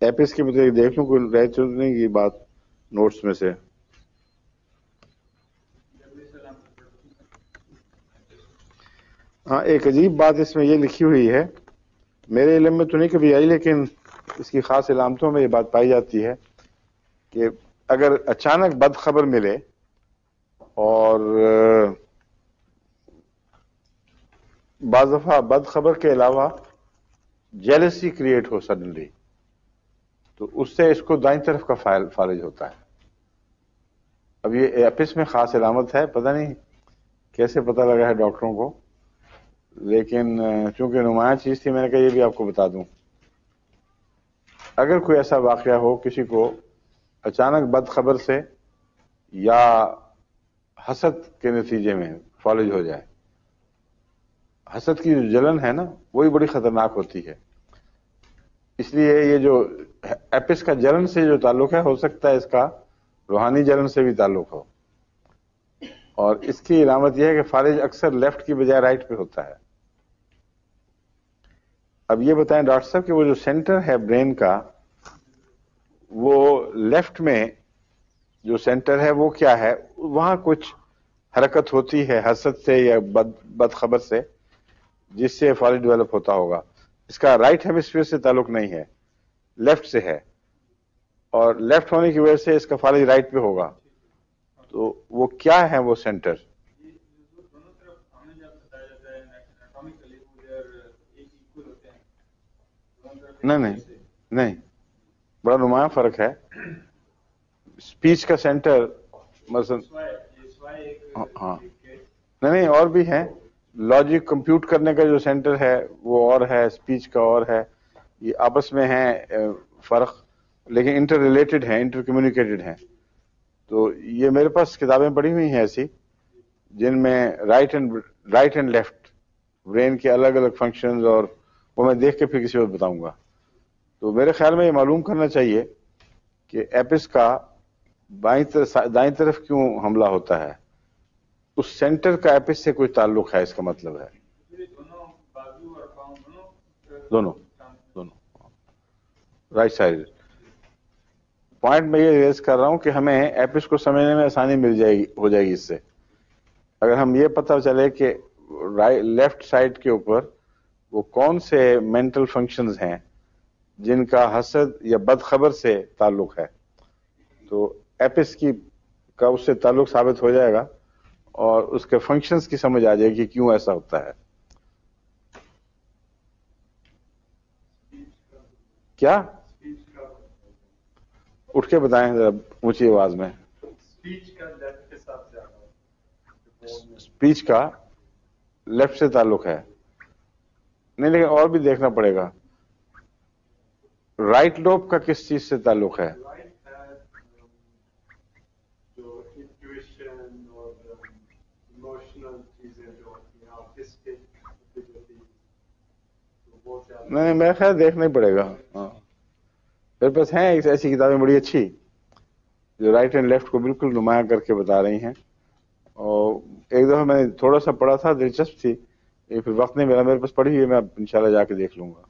Apps کے متعلق دیکھ لوں کوئی رہ تو نہیں کی بات نوٹس میں سے. ہاں ایک عجیب بات اس میں یہ لکھی ہوئی ہے، میرے علم میں تو نہیں کبھی آئی، لیکن اس کی خاص علامتوں میں یہ بات پائی جاتی ہے کہ اگر اچانک بد خبر ملے اور بعض دفعہ بد خبر کے علاوہ جیلسی کریٹ ہو سڈنلی، تو اس سے اس کو دائیں طرف کا فالج ہوتا ہے. اب یہ ایپس میں خاص علامت ہے، پتہ نہیں کیسے پتہ لگا ہے ڈاکٹروں کو، لیکن چونکہ نمایاں چیز تھی میں نے کہا یہ بھی آپ کو بتا دوں. اگر کوئی ایسا واقعہ ہو کسی کو اچانک بد خبر سے یا حسد کے نتیجے میں فالج ہو جائے، حسد کی جو جلن ہے نا وہی بڑی خطرناک ہوتی ہے. اس لیے یہ جو ایپس کا جلن سے جو تعلق ہے، ہو سکتا ہے اس کا روحانی جلن سے بھی تعلق ہو، اور اس کی علامت یہ ہے کہ فالج اکثر لیفٹ کی بجائے رائٹ پہ ہوتا ہے. اب یہ بتائیں ڈاکٹر صاحب کہ وہ جو سینٹر ہے برین کا، وہ لیفٹ میں جو سینٹر ہے وہ کیا ہے، وہاں کچھ حرکت ہوتی ہے حسد سے یا بد خبر سے جس سے فالج ڈیولپ ہوتا ہوگا. اس کا رائٹ ہیمسفیئر سے تعلق نہیں ہے، لیفٹ سے ہے، اور لیفٹ ہونے کی وجہ سے اس کا فالج رائٹ پہ ہوگا. تو وہ کیا ہے وہ سینٹر؟ نہیں بڑا نمایاں فرق ہے. اسپیچ کا سینٹر مثلا ہاں نہیں اور بھی ہیں، لاجک کمپیوٹ کرنے کا جو سینٹر ہے وہ اور ہے، اسپیچ کا اور ہے، یہ آپس میں ہیں فرق، لیکن انٹر ریلیٹڈ ہیں، انٹر کمیونیکیٹڈ ہیں. تو یہ میرے پاس کتابیں پڑھی ہوئی ہیں ایسی جن میں رائٹ اینڈ لیفٹ برین کے الگ الگ فنکشنز، اور وہ میں دیکھ کے پھر کسی وقت بتاؤں گا. تو میرے خیال میں یہ معلوم کرنا چاہیے کہ ایپس کا دائیں طرف کیوں حملہ ہوتا ہے، اس سینٹر کا ایپس سے کوئی تعلق ہے، اس کا مطلب ہے دونوں رائٹ سائڈ. پوائنٹ میں یہ ریز کر رہا ہوں کہ ہمیں ایپس کو سمجھنے میں آسانی ہو جائے گی اس سے، اگر ہم یہ پتہ چلے کہ لیفٹ سائڈ کے اوپر وہ کون سے مینٹل فنکشنز ہیں جن کا حسد یا بد خبر سے تعلق ہے، تو ایپس کا اس سے تعلق ثابت ہو جائے گا اور اس کے فنکشنز کی سمجھ آ جائے گی کیوں ایسا ہوتا ہے. کیا اٹھ کے بتائیں ذرا اونچی آواز میں. اسپیچ کا لیفٹ سے تعلق ہے نہیں، لیکن اور بھی دیکھنا پڑے گا. رائٹ لوب کا کس چیز سے تعلق ہے؟ نہیں میرا خیال دیکھنا ہی پڑے گا. ہاں میرے پاس ہیں ایسی کتابیں بڑی اچھی جو رائٹ اینڈ لیفٹ کو بالکل نمایاں کر کے بتا رہی ہیں، اور ایک دفعہ میں نے تھوڑا سا پڑھا تھا، دلچسپ تھی، پھر وقت نہیں ملا، میرے پاس پڑھی ہوئی ہے، میں انشاءاللہ جا کے دیکھ لوں گا.